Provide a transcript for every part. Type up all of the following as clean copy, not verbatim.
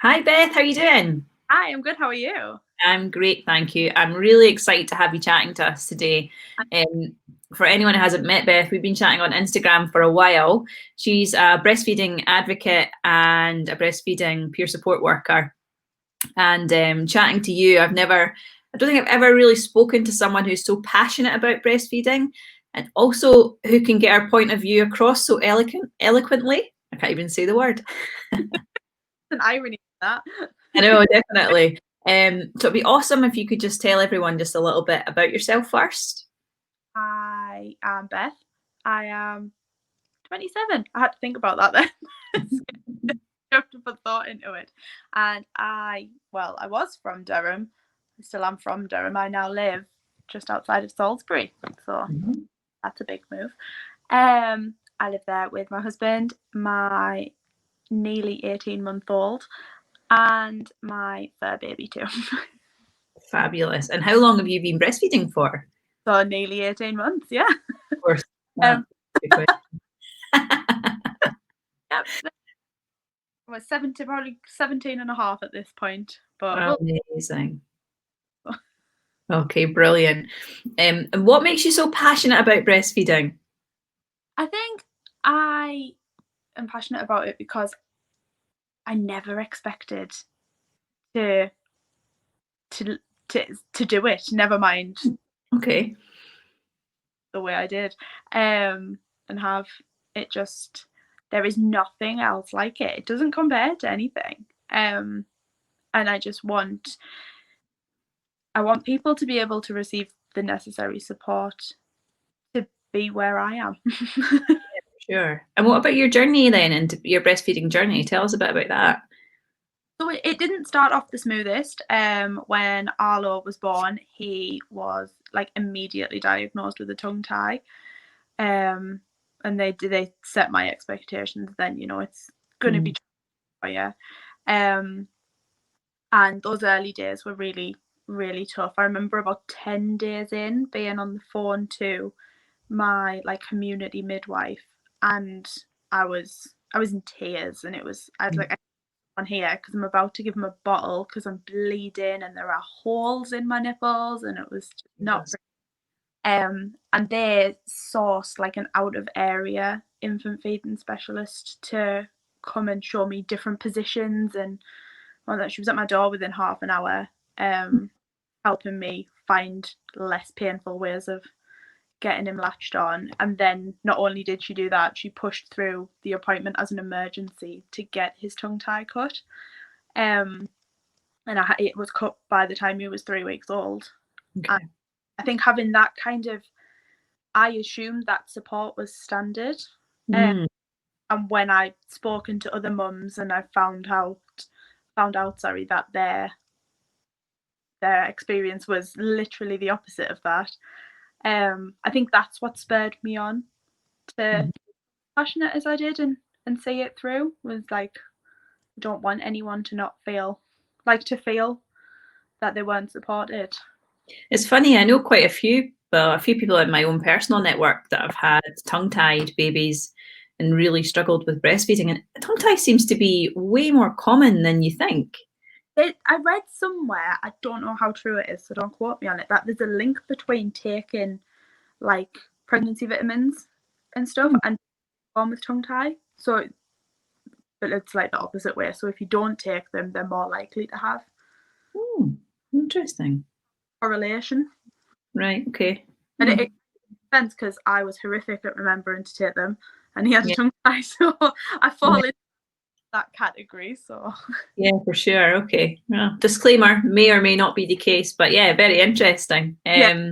Hi Beth, how are you doing? Hi, I'm good. How are you? I'm great, thank you. I'm really excited to have you chatting to us today. Um, for anyone who hasn't met Beth, we've been chatting on Instagram for a while. She's a breastfeeding advocate and a breastfeeding peer support worker. And chatting to you, I don't think I've ever really spoken to someone who's so passionate about breastfeeding and also who can get our point of view across so eloquently. I can't even say the word. An irony in that. I know, definitely. So it'd be awesome if you could just tell everyone just a little bit about yourself first. I am Beth. I am 27. I had to think about that then. You have to put thought into it. And I was from Durham. I still am from Durham. I now live just outside of Salisbury. So Mhm. that's a big move. I live there with my husband, my nearly 18-month-old, and my fur baby too. Fabulous. And how long have you been breastfeeding for? So nearly 18 months, yeah. Of course. Um, Good question. Yep. Was 70, probably 17 and a half at this point. But well, Amazing. Okay, brilliant. And what makes you so passionate about breastfeeding? I think I am passionate about it because I never expected to to to do it. Never mind Okay. the way I did. And have it just there is nothing else like it. It doesn't compare to anything. And I want people to be able to receive the necessary support to be where I am. Sure. And what about your journey then into your breastfeeding journey? Tell us a bit about that. So it didn't start off the smoothest. When Arlo was born, he was like immediately diagnosed with a tongue tie. And they set my expectations. Then it's going to be for you. And those early days were really really tough. I remember about 10 days in being on the phone to my like community midwife, and I was in tears, and I'd like on here because I'm about to give him a bottle because I'm bleeding and there are holes in my nipples, and it was not Yes. and they sourced like an out of area infant feeding specialist to come and show me different positions, and she was at my door within half an hour, helping me find less painful ways of getting him latched on. And then not only did she do that, she pushed through the appointment as an emergency to get his tongue tie cut. Um, and it was cut by the time he was 3 weeks old. And Okay. I think having that kind of, I assumed that support was standard. Mm. And when I spoken to other mums and I found out, that their experience was literally the opposite of that. I think that's what spurred me on to passionate as I did, and see it through. Was like, I don't want anyone to not feel that they weren't supported. It's funny, I know quite a few people in my own personal network that have had tongue-tied babies and really struggled with breastfeeding. And tongue tie seems to be way more common than you think. I read somewhere, I don't know how true it is, so don't quote me on it, that there's a link between taking like pregnancy vitamins and stuff and born with tongue tie. So, but it's like the opposite way. So if you don't take them, they're more likely to have Hmm, interesting. correlation. Right, okay. And Hmm. it makes sense because I was horrific at remembering to take them, and he had a Yeah, tongue tie, so I fall yeah, into that category. So yeah, for sure. Okay. Well, disclaimer may or may not be the case, but yeah, very interesting. yeah,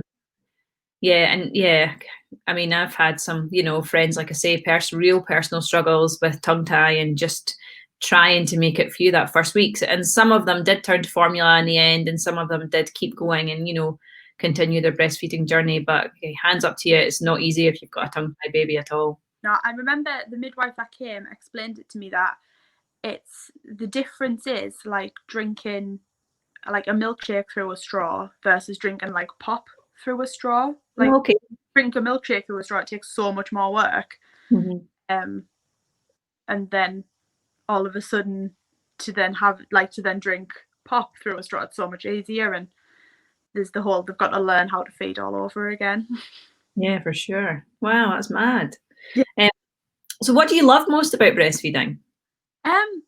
Yeah, and yeah, I mean, I've had some, friends, like I say, real personal struggles with tongue tie and just trying to make it through that first week. And some of them did turn to formula in the end, and some of them did keep going and, continue their breastfeeding journey. But okay, hands up to you, it's not easy if you've got a tongue tie baby at all. no, I remember the midwife that came explained it to me that it's the difference is like drinking like a milkshake through a straw versus drinking like pop through a straw. Like Okay. drink a milkshake through a straw, it takes so much more work. Mhm. Um, and then all of a sudden to then drink pop through a straw, it's so much easier. And there's they've got to learn how to feed all over again. Yeah, for sure. Wow, that's mad. Yeah. So what do you love most about breastfeeding? The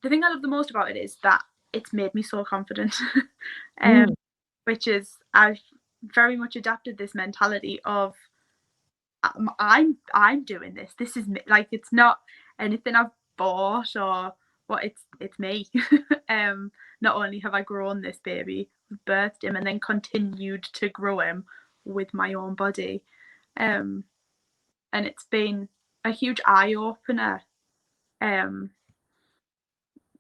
thing I love the most about it is that it's made me so confident. Which is, I've very much adapted this mentality of I'm doing this. This is me. Like, it's not anything I've bought or what. It's me. Not only have I grown this baby, birthed him, and then continued to grow him with my own body, and it's been a huge eye opener.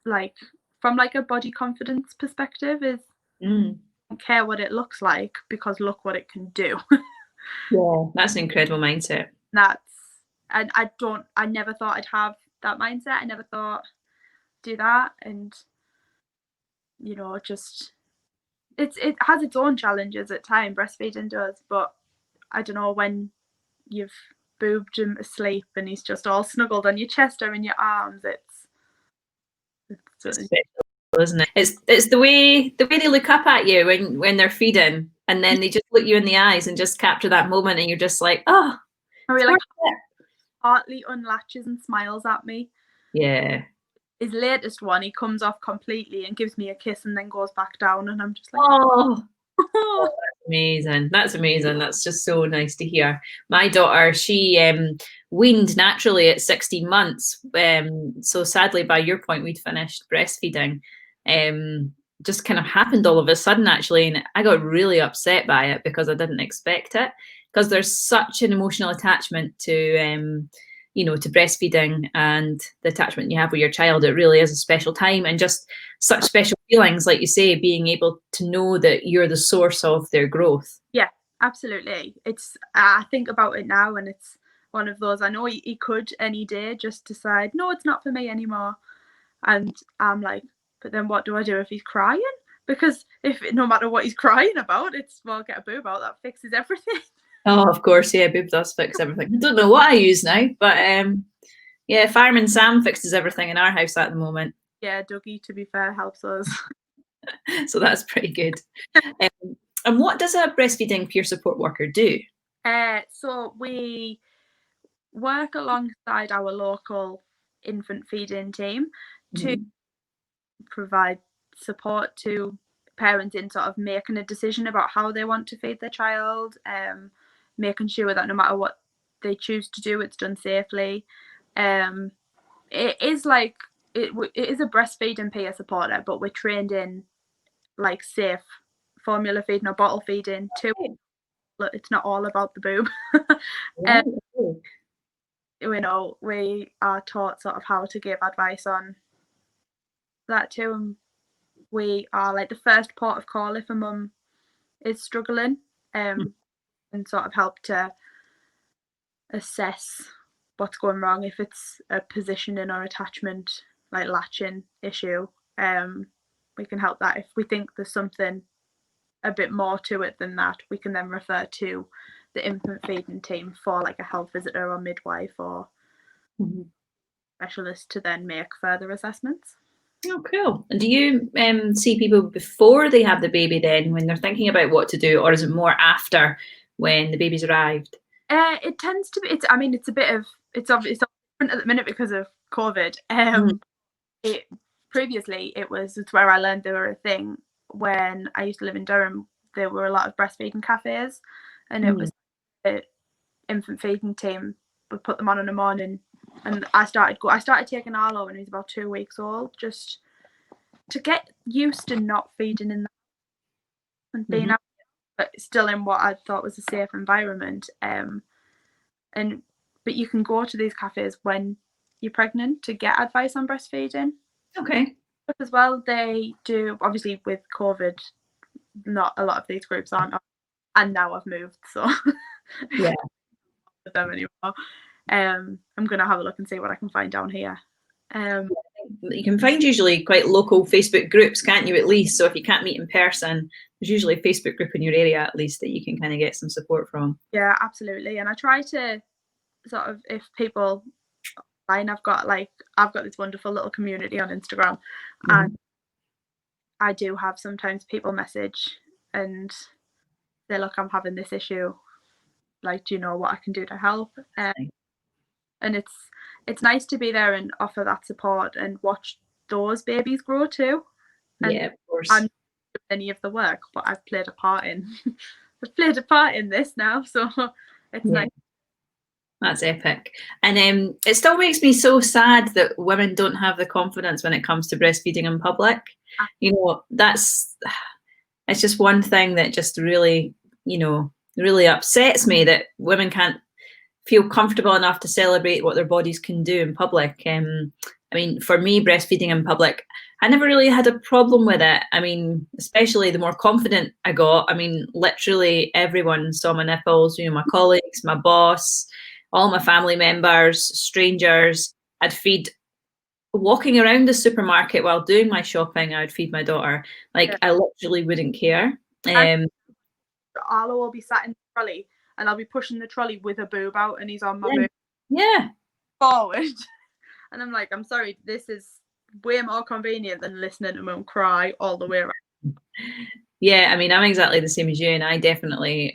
Like, from like a body confidence perspective, is I don't care what it looks like, because look what it can do. Yeah, that's an incredible mindset. I never thought I'd have that mindset. I never thought do that. And just it has its own challenges at times, breastfeeding does, but I don't know, when you've boobed him asleep and he's just all snuggled on your chest or in your arms, it's special, isn't it? It's the way they look up at you when they're feeding, and then they just look you in the eyes and just capture that moment, and you're just like, oh, or he like partly unlatches and smiles at me. Yeah. His latest one, he comes off completely and gives me a kiss and then goes back down, and I'm just like, oh, that's amazing. That's amazing. That's just so nice to hear. My daughter, she weaned naturally at 16 months. So sadly, by your point, we'd finished breastfeeding. Just kind of happened all of a sudden, actually, and I got really upset by it because I didn't expect it, because there's such an emotional attachment to to breastfeeding and the attachment you have with your child. It really is a special time, and just such special feelings, like you say, being able to know that you're the source of their growth. Yeah, absolutely. I think about it now, and it's one of those, I know he could any day just decide, no, it's not for me anymore. And I'm like, but then what do I do if he's crying? Because no matter what he's crying about, it's, well, get a boob out, that fixes everything. Oh, of course, yeah, boob does fix everything. I don't know what I use now, but yeah, Fireman Sam fixes everything in our house at the moment. Yeah, Dougie, to be fair, helps us. So that's pretty good. And what does a breastfeeding peer support worker do? So we work alongside our local infant feeding team to provide support to parents in sort of making a decision about how they want to feed their child, making sure that no matter what they choose to do, it's done safely. It is like it is a breastfeeding peer supporter, but we're trained in like safe formula feeding or bottle feeding too. It's not all about the boob. We are taught sort of how to give advice on that too, and we are like the first port of call if a mum is struggling, and sort of help to assess what's going wrong. If it's a positioning or attachment, like latching issue, we can help that. If we think there's something a bit more to it than that, we can then refer to the infant feeding team for like a health visitor or midwife or specialist to then make further assessments. Oh, cool. And do you see people before they have the baby then, when they're thinking about what to do, or is it more after, when the baby's arrived? It tends to be. It's a bit of. It's obviously different at the minute because of COVID. Previously, it's where I learned they were a thing. When I used to live in Durham, there were a lot of breastfeeding cafes, and it was the infant feeding team would put them on in the morning. And I started taking Arlo when he was about 2 weeks old, just to get used to not feeding in that and being out, but still in what I thought was a safe environment. But you can go to these cafes when you're pregnant to get advice on breastfeeding. Okay. But as well, they do, obviously with COVID, not a lot of these groups aren't, and now I've moved, so yeah, with them anymore. I'm gonna have a look and see what I can find down here. You can find usually quite local Facebook groups, can't you, at least? So if you can't meet in person, there's usually a Facebook group in your area at least that you can kind of get some support from. Yeah, absolutely. And I try to sort of, if people line. I've got this wonderful little community on Instagram, and I do have sometimes people message and say, look, I'm having this issue. Like, do you know what I can do to help? And it's nice to be there and offer that support and watch those babies grow too. And yeah, of course. I'm not doing any of the work, but I've played a part in this now, so it's nice. That's epic. And it still makes me so sad that women don't have the confidence when it comes to breastfeeding in public. You know, it's just one thing that just really, you know, really upsets me, that women can't feel comfortable enough to celebrate what their bodies can do in public. I mean, for me, breastfeeding in public, I never really had a problem with it. I mean, especially the more confident I got, I mean, literally everyone saw my nipples, you know, my colleagues, my boss, all my family members, strangers. I'd feed, walking around the supermarket while doing my shopping, I would feed my daughter. Like, I literally wouldn't care. Arlo will be sat in the trolley and I'll be pushing the trolley with a boob out and he's on my boob. Yeah. Forward. And I'm like, I'm sorry, this is way more convenient than listening to mum cry all the way around. Yeah, I mean, I'm exactly the same as you, and I definitely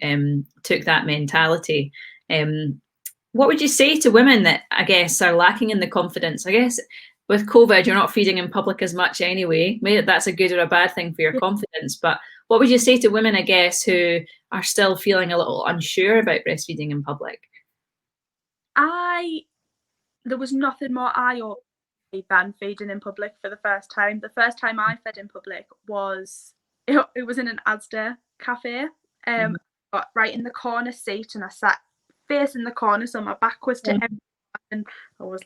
took that mentality. What would you say to women that, I guess, are lacking in the confidence? I guess with COVID, you're not feeding in public as much anyway. Maybe that's a good or a bad thing for your confidence. But what would you say to women, I guess, who are still feeling a little unsure about breastfeeding in public? There was nothing more eye-opening than feeding in public for the first time. The first time I fed in public was in an Asda cafe. Got right in the corner seat and I sat facing the corner, so my back was to him, and I was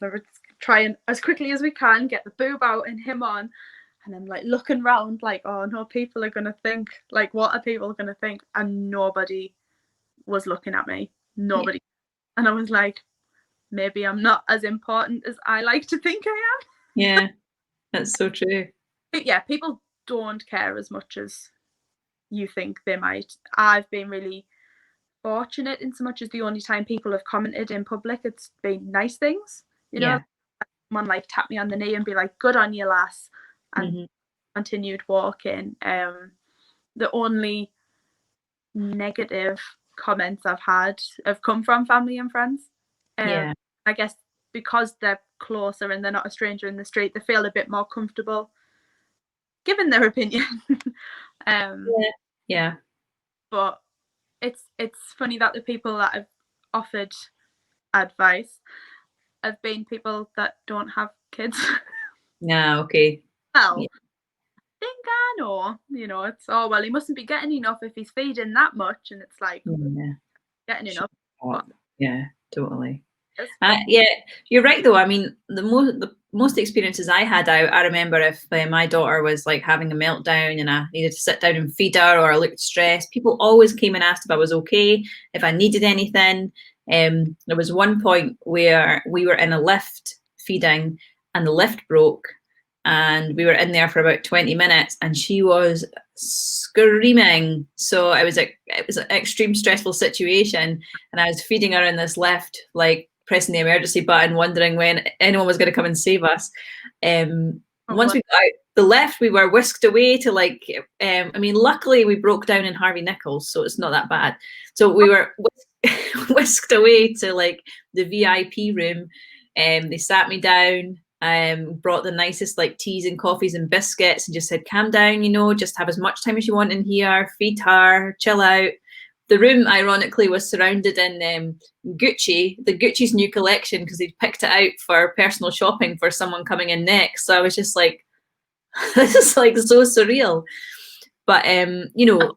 trying as quickly as we can get the boob out and him on, and I'm like looking round like, oh no, people are gonna think, like, what are people gonna think? And nobody was looking at me, nobody. And I was like, maybe I'm not as important as I like to think I am. Yeah, that's so true. But yeah, people don't care as much as you think they might. I've been really fortunate in so much as the only time people have commented in public, it's been nice things, you know. Someone like tap me on the knee and be like, good on you, lass, and continued walking. The only negative comments I've had have come from family and friends. I guess because they're closer and they're not a stranger in the street, they feel a bit more comfortable giving their opinion. But it's funny that the people that have offered advice have been people that don't have kids. Okay. Well, I think I know, you know, it's, oh well, he mustn't be getting enough if he's feeding that much, and it's like, getting enough. Yeah, totally. Yeah, you're right though. I mean, the most experiences I had out, I remember if my daughter was like having a meltdown and I needed to sit down and feed her, or I looked stressed, people always came and asked if I was okay, if I needed anything. There was one point where we were in a lift feeding and the lift broke, and we were in there for about 20 minutes and she was screaming. So it was an extreme stressful situation, and I was feeding her in this lift, like pressing the emergency button, wondering when anyone was going to come and save us. Once we got out the lift, we were whisked away to like, I mean, luckily we broke down in Harvey Nichols, so it's not that bad. So we were whisked away to like the VIP room, and they sat me down, brought the nicest like teas and coffees and biscuits, and just said, calm down, you know, just have as much time as you want in here, feed her, chill out. The room, ironically, was surrounded in Gucci's new collection, because they'd picked it out for personal shopping for someone coming in next. So I was just like, this is like so surreal. But you know,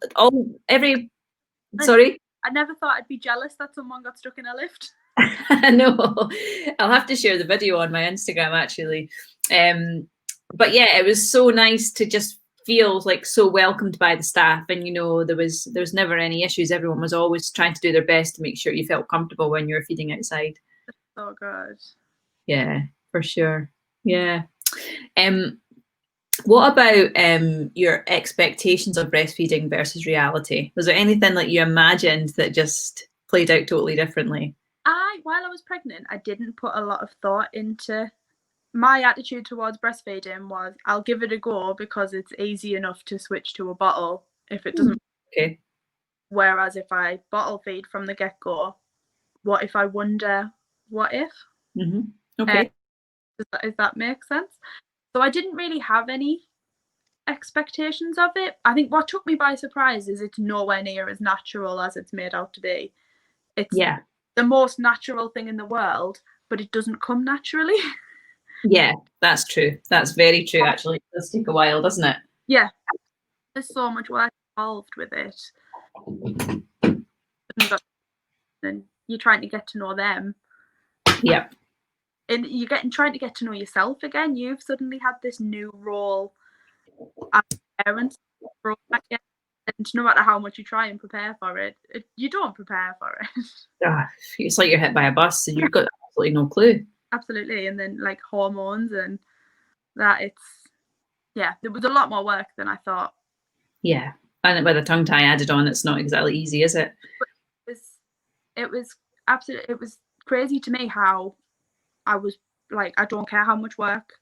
sorry? I never thought I'd be jealous that someone got stuck in a lift. No, I'll have to share the video on my Instagram actually. But yeah, it was so nice to just feel like so welcomed by the staff, and you know, there was never any issues. Everyone was always trying to do their best to make sure you felt comfortable when you were feeding outside. So good. Yeah, for sure. Yeah. What about your expectations of breastfeeding versus reality? Was there anything that you imagined that just played out totally differently? While I was pregnant, I didn't put a lot of thought into my attitude towards breastfeeding. Was I'll give it a go because it's easy enough to switch to a bottle if it doesn't. Okay. Whereas if I bottle feed from the get-go, what if I wonder what if? Okay. Does that make sense? So I didn't really have any expectations of it. I think what took me by surprise is it's nowhere near as natural as it's made out to be. It's the most natural thing in the world, but it doesn't come naturally. Yeah, that's true. That's very true, actually. It does take a while, doesn't it? Yeah. There's so much work involved with it. And you're trying to get to know them. Yeah. And you're trying to get to know yourself again. You've suddenly had this new role as a parent. And no matter how much you try and prepare for it, you don't prepare for it. It's like you're hit by a bus and you've got absolutely no clue. Absolutely. And then like hormones and that, there was a lot more work than I thought. Yeah. And with a tongue tie added on, it's not exactly easy, is it? It was absolutely, it was crazy to me how I was like, I don't care how much work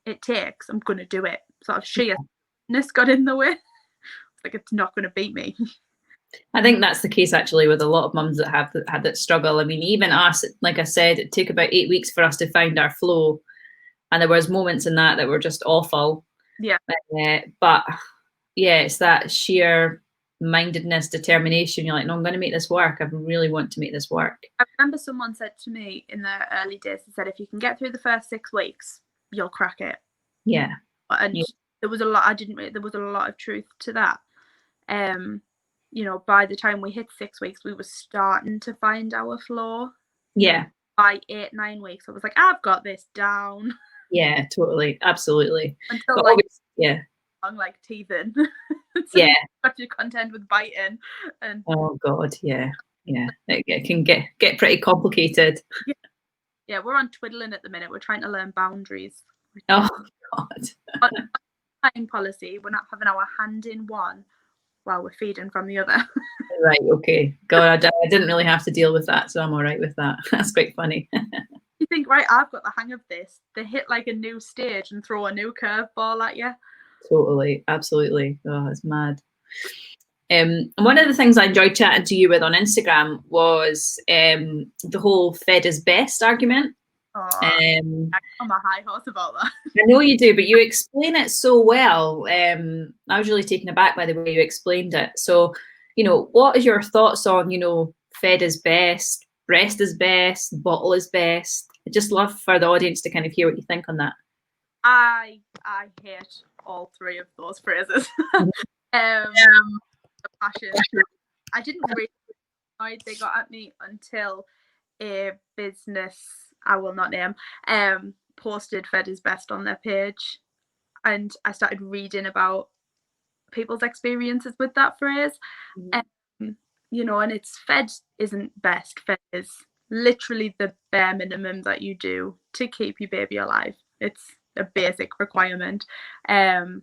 it takes, I'm going to do it. Sort of sheerness got in the way. It's like, it's not going to beat me. I think that's the case actually with a lot of mums that have had that struggle. I mean, even us, like I said, it took about 8 weeks for us to find our flow. And there was moments in that were just awful. Yeah. But yeah, it's that sheer mindedness, determination. You're like, no, I'm going to make this work. I really want to make this work. I remember someone said to me in the early days, they said, if you can get through the first 6 weeks, you'll crack it. Yeah. And there was a lot, there was a lot of truth to that. You know, by the time we hit 6 weeks, we were starting to find our flow. Yeah. By 8, 9 weeks, I was like, I've got this down. Yeah, totally. Absolutely. Until but like, I'm like teething. So got you content with biting. And oh God, yeah. It can get pretty complicated. Yeah, we're on twiddling at the minute. We're trying to learn boundaries. Oh God. Time policy, we're not having our hand in one while we're feeding from the other. Right, okay. God, I didn't really have to deal with that, so I'm all right with that. That's quite funny. You think, right, I've got the hang of this. They hit like a new stage and throw a new curveball at you. Totally, absolutely. Oh, it's mad. And one of the things I enjoyed chatting to you with on Instagram was the whole fed is best argument. I'm on my high horse about that. I know you do, but you explain it so well. I was really taken aback by the way you explained it. So, you know, what are your thoughts on, you know, fed is best, breast is best, bottle is best? I'd just love for the audience to kind of hear what you think on that. I hate all three of those phrases. Passion. I didn't really know they got at me until a business I will not name posted fed is best on their page, and I started reading about people's experiences with that phrase. You know, and it's fed isn't best. Fed is literally the bare minimum that you do to keep your baby alive. It's a basic requirement. So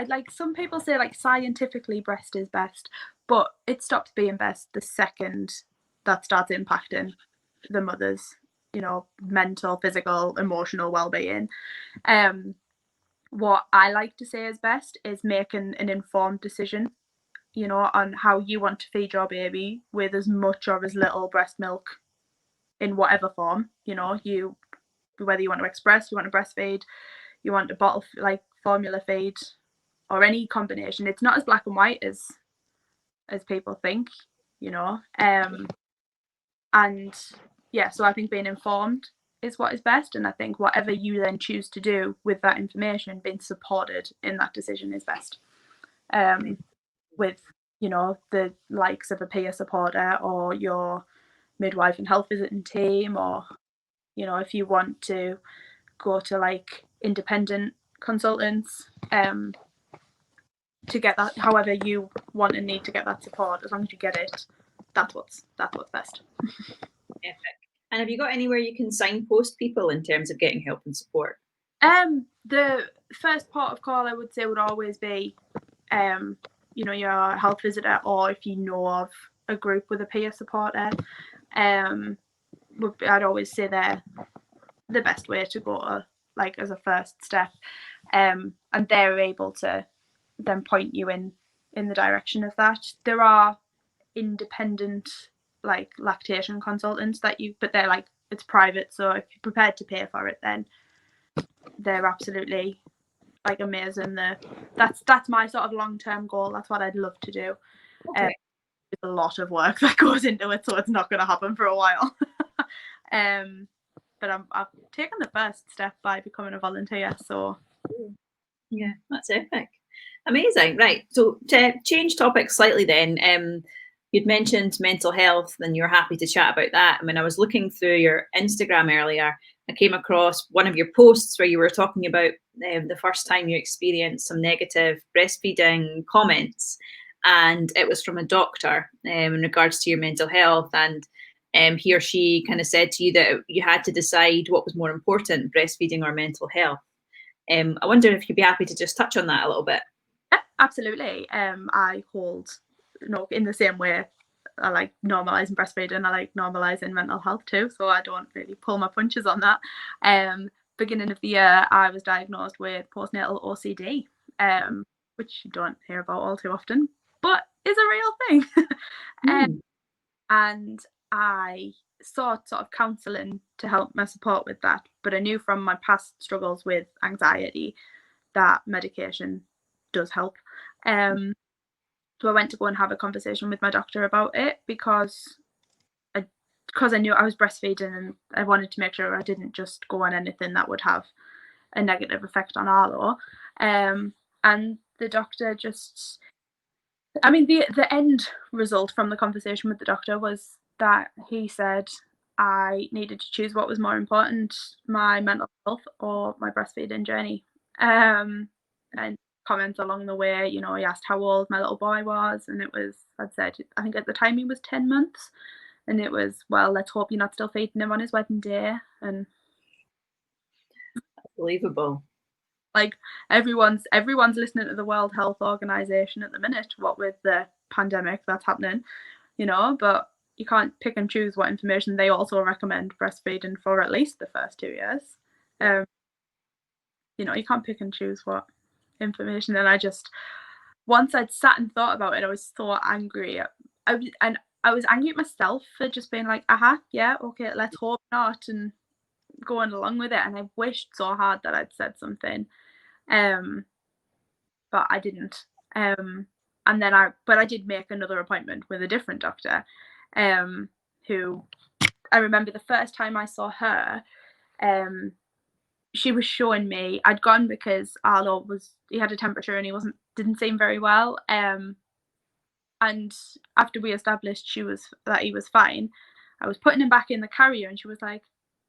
like some people say like scientifically breast is best, but it stops being best the second that starts impacting the mother's, you know, mental, physical, emotional well-being. What I like to say is best is making an informed decision, you know, on how you want to feed your baby with as much or as little breast milk in whatever form. You know, whether you want to express, you want to breastfeed, you want a bottle like formula feed, or any combination. It's not as black and white as people think, you know. And yeah, so I think being informed is what is best, and I think whatever you then choose to do with that information, being supported in that decision is best. With, you know, the likes of a peer supporter or your midwife and health visiting team, or, you know, if you want to go to like independent consultants, to get that, however you want and need to get that support, as long as you get it, that's what's best. Epic. And have you got anywhere you can signpost people in terms of getting help and support? The first port of call I would say would always be, you know, your health visitor, or if you know of a group with a peer supporter. I'd always say they're the best way to go, like as a first step, and they're able to then point you in the direction of that. There are independent like lactation consultants but they're like, it's private, so if you're prepared to pay for it, then they're absolutely like amazing. That's my sort of long-term goal. That's what I'd love to do. Okay. There's a lot of work that goes into it, so it's not going to happen for a while. But I've taken the first step by becoming a volunteer, so yeah, that's epic. Amazing. Right, so to change topics slightly then, you'd mentioned mental health and you're happy to chat about that. I mean, I was looking through your Instagram earlier. I came across one of your posts where you were talking about the first time you experienced some negative breastfeeding comments, and it was from a doctor in regards to your mental health. And he or she kind of said to you that you had to decide what was more important, breastfeeding or mental health. I wonder if you'd be happy to just touch on that a little bit. yeah, absolutely. I hold, in the same way I like normalising breastfeeding, I like normalising mental health too, so I don't really pull my punches on that. Beginning of the year, I was diagnosed with postnatal OCD, which you don't hear about all too often, but is a real thing. And I sought sort of counselling to help my support with that, but I knew from my past struggles with anxiety that medication does help. So I went to go and have a conversation with my doctor about it because I knew I was breastfeeding and I wanted to make sure I didn't just go on anything that would have a negative effect on Arlo. And the doctor just, I mean, the end result from the conversation with the doctor was that he said I needed to choose what was more important, my mental health or my breastfeeding journey. And comments along the way, he asked how old my little boy was, and I'd said, I think at the time he was 10 months, and it was, well, let's hope you're not still feeding him on his wedding day. And Unbelievable. like everyone's listening to the World Health Organization at the minute, what with the pandemic that's happening, but you can't pick and choose what information. They also recommend breastfeeding for at least the first 2 years. You can't pick and choose what information. And once I'd sat and thought about it, I was so angry. I was angry at myself for just being like, yeah, okay, let's hope not, and going along with it. And I wished so hard that I'd said something, but I didn't. And then I did make another appointment with a different doctor, who I remember the first time I saw her, she was showing me, I'd gone because Arlo he had a temperature and he didn't seem very well. And after we established that he was fine, I was putting him back in the carrier and she was like,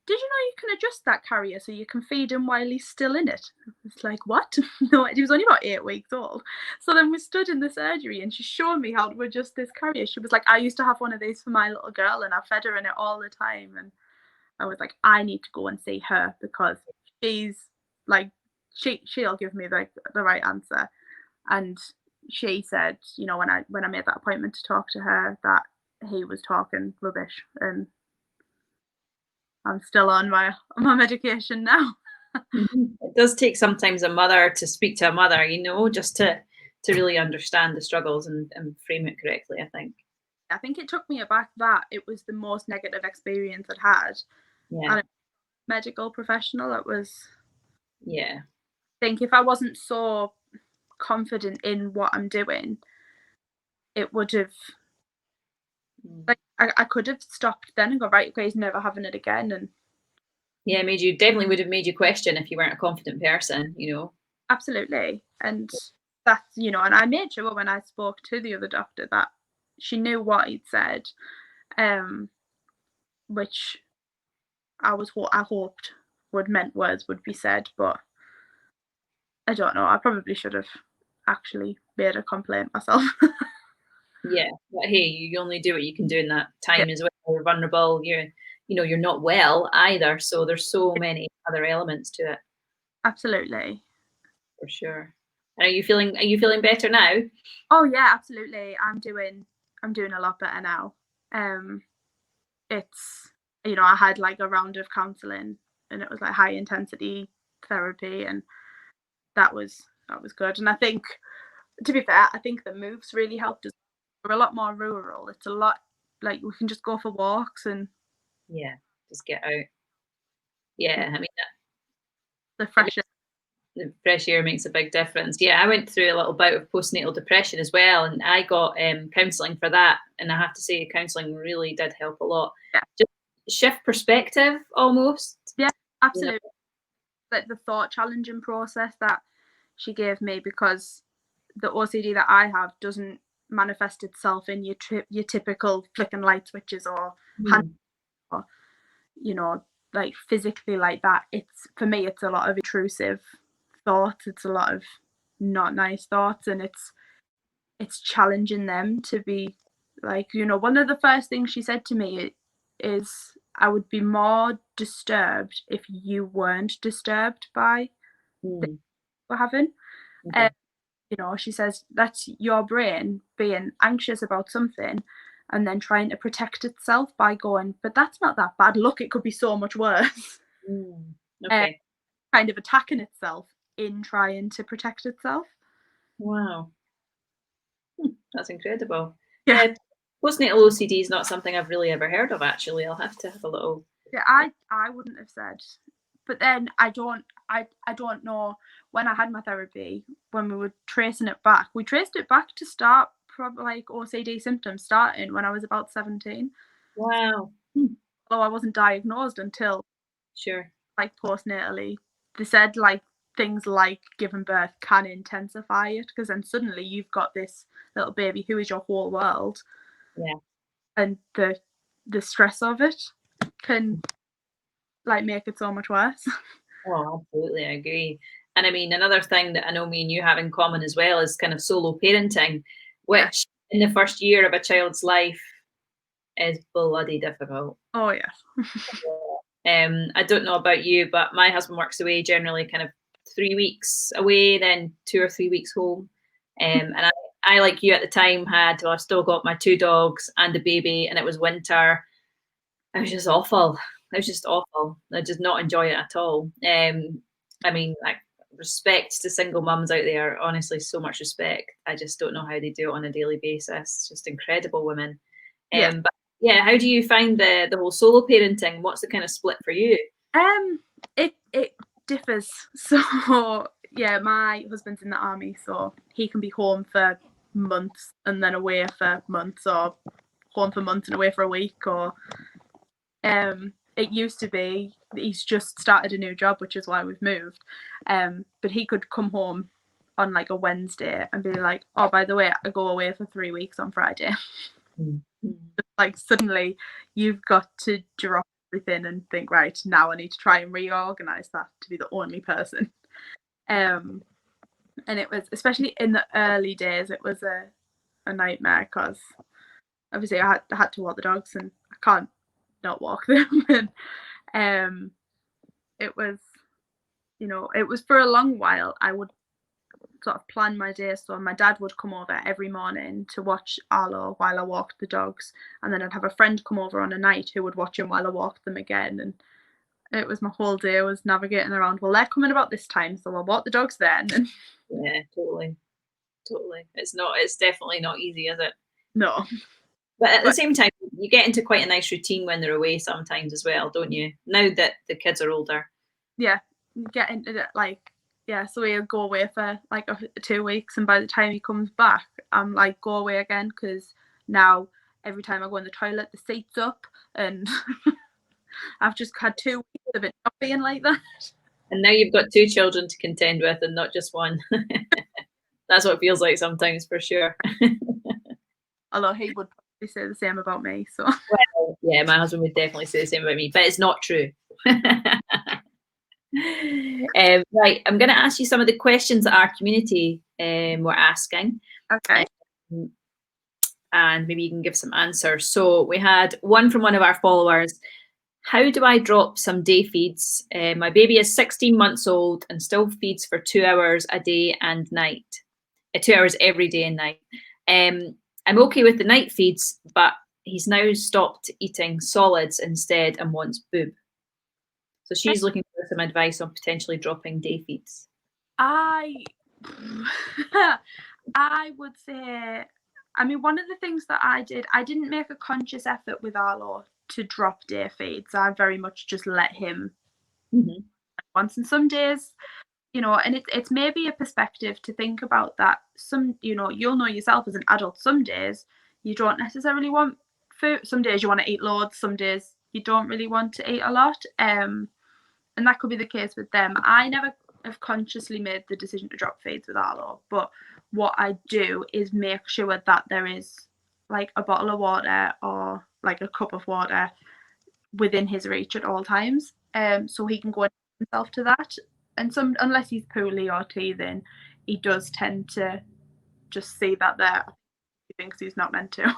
did you know you can adjust that carrier so you can feed him while he's still in it? It's like, what? No, he was only about 8 weeks old. So then we stood in the surgery and she showed me how to adjust this carrier. She was like, I used to have one of these for my little girl and I fed her in it all the time. And I was like, I need to go and see her because she's like, she'll give me the right answer. And she said, when I made that appointment to talk to her, that he was talking rubbish, and I'm still on my medication now. It does take sometimes a mother to speak to a mother, just to really understand the struggles and frame it correctly, I think. I think it took me aback that it was the most negative experience I'd had. Yeah. And a medical professional, it was. Yeah. I think if I wasn't so confident in what I'm doing, it would have, like, I could have stopped then and go, right, okay, he's never having it again. And yeah, definitely would have made you question if you weren't a confident person, Absolutely. And that's, and I made sure when I spoke to the other doctor that she knew what he'd said, which I hoped words would be said, but I don't know. I probably should have actually made a complaint myself. Yeah, but hey, you only do what you can do in that time as well. You're vulnerable. You're not well either. So there's so many other elements to it. Absolutely. For sure. And are you feeling better now? Oh yeah, absolutely. I'm doing a lot better now. it's, you know, I had like a round of counselling, and it was like high intensity therapy, and that was good. And I think, to be fair, I think the moves really helped us. We're a lot more rural. It's a lot like we can just go for walks and Yeah, just get out. Yeah, I mean, the fresh air. the fresh air makes a big difference. Yeah, I went through a little bout of postnatal depression as well, and I got counselling for that. And I have to say, counselling really did help a lot. Yeah. Just shift perspective almost. Yeah, You know? absolutely. Like the thought challenging process that she gave me, because the OCD that I have doesn't manifest itself in your typical flicking light switches or hand, or, you know, like physically like that. It's, for me, it's a lot of intrusive thoughts. It's a lot of not nice thoughts, and it's challenging them to be like, you know, one of the first things she said to me is, I would be more disturbed if you weren't disturbed by what we're having. Okay. You know, she says that's your brain being anxious about something and then trying to protect itself by going, but that's not that bad. Look, it could be so much worse. Okay. Kind of attacking itself in trying to protect itself. Wow. That's incredible. Yeah. Postnatal OCD is not something I've really ever heard of, actually. I'll have to have a little. Yeah, I wouldn't have said. But then I don't know, when I had my therapy, when we were tracing it back, we traced it back to start, probably like OCD symptoms starting when I was about 17. Wow. Although I wasn't diagnosed until Sure. like postnatally. They said like things like giving birth can intensify it, because then suddenly you've got this little baby who is your whole world. Yeah. And the stress of it can like make it so much worse. Oh, absolutely. I agree. And I mean, another thing that I know me and you have in common as well is kind of solo parenting, which in the first year of a child's life is bloody difficult. Oh yeah. I don't know about you, but my husband works away generally kind of 3 weeks away, then 2 or 3 weeks home. And I, like you at the time, I've still got my 2 dogs and a baby, and it was winter. It was just awful. It was just awful. I did not enjoy it at all. I mean, like, respect to single mums out there. Honestly, so much respect. I just don't know how they do it on a daily basis. Just incredible women. Yeah. But yeah, how do you find the whole solo parenting? What's the kind of split for you? It differs. So yeah, my husband's in the army, so he can be home for months and then away for months, or home for months and away for a week, or it used to be he's just started a new job, which is why we've moved. But he could come home on like a Wednesday and be like, oh, by the way, I go away for 3 weeks on Friday. Like suddenly you've got to drop everything and think, right, now I need to try and reorganize that to be the only person. And it was, especially in the early days, it was a nightmare, because obviously I had to walk the dogs, and I can't not walk them. And it was, you know, it was for a long while. I would sort of plan my day, so my dad would come over every morning to watch Arlo while I walked the dogs, and then I'd have a friend come over on a night who would watch him while I walked them again. And it was, my whole day was navigating around, well, they're coming about this time, so I'll walk the dogs then. Yeah, totally. It's definitely not easy, is it? No. But at the same time, you get into quite a nice routine when they're away sometimes as well, don't you? Now that the kids are older. Yeah, get into it, like, yeah, so he'll go away for like 2 weeks, and by the time he comes back, I'm like, go away again, because now every time I go in the toilet, the seat's up, and I've just had 2 weeks of it not being like that. And now you've got 2 children to contend with and not just one. That's what it feels like sometimes, for sure. Although he would probably say the same about me. So well, yeah, my husband would definitely say the same about me, but it's not true. Right, I'm going to ask you some of the questions that our community were asking. okay. And maybe you can give some answers. So we had one from one of our followers. How do I drop some day feeds? My baby is 16 months old and still feeds for 2 hours a day and night. 2 hours every day and night. I'm okay with the night feeds, but he's now stopped eating solids instead and wants boob. So she's looking for some advice on potentially dropping day feeds. I would say, I mean, one of the things that I didn't make a conscious effort with Arlo to drop day feeds. I very much just let him once, and some days, you know, and it's maybe a perspective to think about that. Some, you know, you'll know yourself as an adult, some days you don't necessarily want food. Some days you want to eat loads, some days you don't really want to eat a lot. And that could be the case with them. I never have consciously made the decision to drop feeds with Arlo, but what I do is make sure that there is like a bottle of water or like a cup of water within his reach at all times, so he can go and himself to that. And unless he's poorly or teething, he does tend to just see that there. He thinks he's not meant to.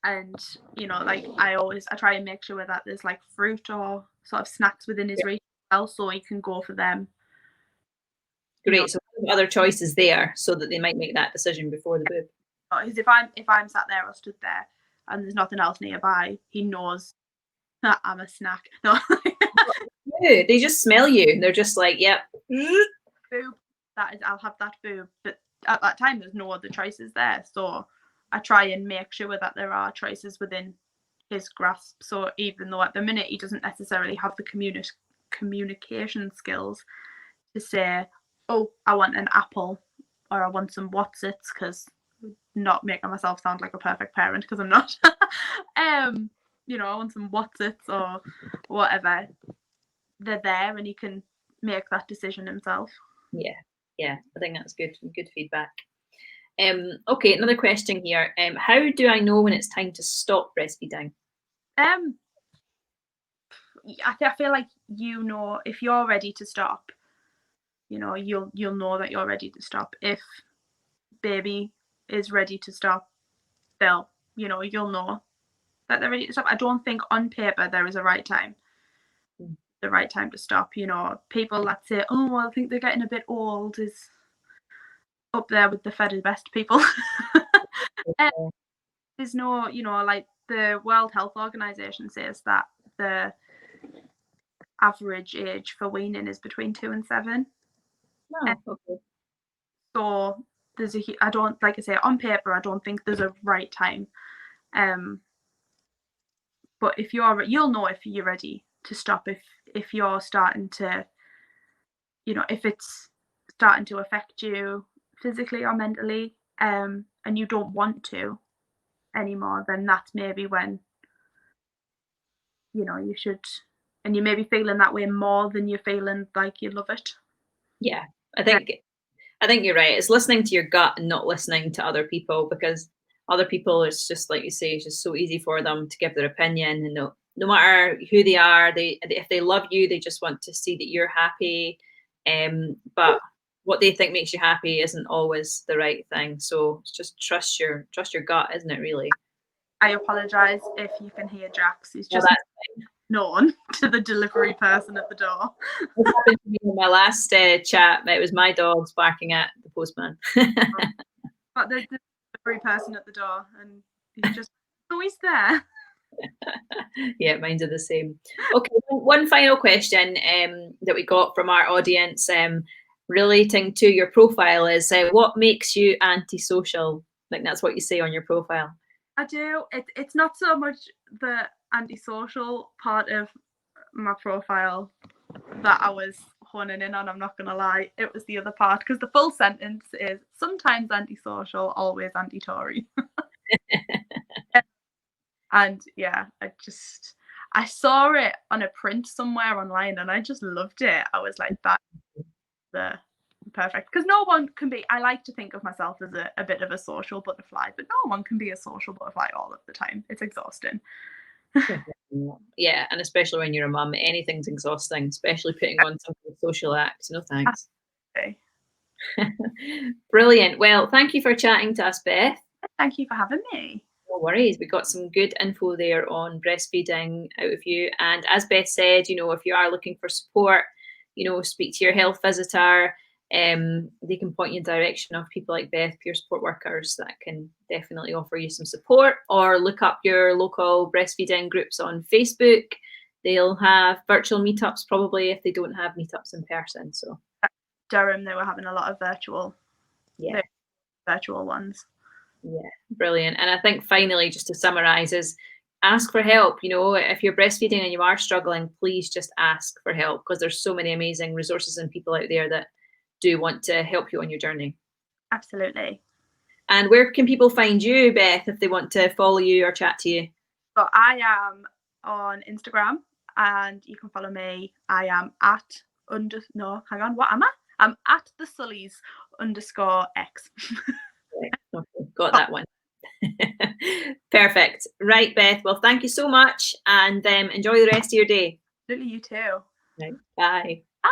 And you know, like I try and make sure that there's like fruit or sort of snacks within his reach as well, so he can go for them. Great. So other choices there, so that they might make that decision before the boob. Because if I'm sat there or stood there and there's nothing else nearby, he knows that I'm a snack. No. They just smell you and they're just like, yep. Boob. That is, I'll have that boob. But at that time there's no other choices there. So I try and make sure that there are choices within his grasp. So even though at the minute he doesn't necessarily have the communication skills to say, oh, I want an apple or I want some Whatsits, because not making myself sound like a perfect parent, because I'm not. You know, I want some Whatsits or whatever. They're there and he can make that decision himself. Yeah, I think that's good feedback. Okay, another question here. How do I know when it's time to stop breastfeeding? I feel like, you know, if you're ready to stop, you know, you'll know that you're ready to stop. If baby is ready to stop, you'll know that they're ready to stop. I don't think on paper there is a right time. The right time to stop. You know, people that say, oh, well, I think they're getting a bit old, is up there with the fed and best people. There's no, you know, like the World Health Organization says that the average age for weaning is between 2 and 7. Oh, okay. So there's I don't, like I say, on paper I don't think there's a right time. But if you'll know if you're ready to stop, if you're starting to, you know, if it's starting to affect you physically or mentally, and you don't want to anymore, then that's maybe when, you know, you should, and you may be feeling that way more than you're feeling like you love it. Yeah, I think you're right. It's listening to your gut and not listening to other people, because other people, it's just like you say, it's just so easy for them to give their opinion, and no matter who they are, if they love you, they just want to see that you're happy. But what they think makes you happy isn't always the right thing. So just trust your gut, isn't it, really? I apologise if you can hear Jax. He's just known to the delivery person at the door. This happened to me in my last chat. It was my dogs barking at the postman. But the delivery person at the door, and he's just always there. Yeah, mine are the same. Okay, one final question that we got from our audience relating to your profile is, what makes you antisocial? I think that's what you say on your profile. I do. It's not so much the antisocial part of my profile that I was honing in on, I'm not going to lie. It was the other part, because the full sentence is sometimes antisocial, always anti-Tory. And yeah, I saw it on a print somewhere online and I just loved it. I was like, that's the perfect, because no one can be, I like to think of myself as a bit of a social butterfly, but no one can be a social butterfly all of the time. It's exhausting. Yeah, and especially when you're a mum, anything's exhausting, especially putting on some social acts. No thanks. Okay. Brilliant. Well, thank you for chatting to us, Beth. Thank you for having me. No worries. We got some good info there on breastfeeding out of you. And as Beth said, you know, if you are looking for support, you know, speak to your health visitor. they can point you in the direction of people like Beth, peer support workers, that can definitely offer you some support. Or look up your local breastfeeding groups on Facebook. They'll have virtual meetups probably if they don't have meetups in person. So Durham, they were having a lot of virtual ones. Yeah, brilliant. And I think finally, just to summarize, is ask for help. You know, if you're breastfeeding and you are struggling, please just ask for help, because there's so many amazing resources and people out there that do want to help you on your journey. Absolutely. And where can people find you, Beth, if they want to follow you or chat to you? So I am on Instagram, and you can follow me. I am at I'm at the Sullys _X. Okay, got that one. Perfect. Right, Beth. Well, thank you so much, and enjoy the rest of your day. Absolutely, you too. Right. Bye. Bye.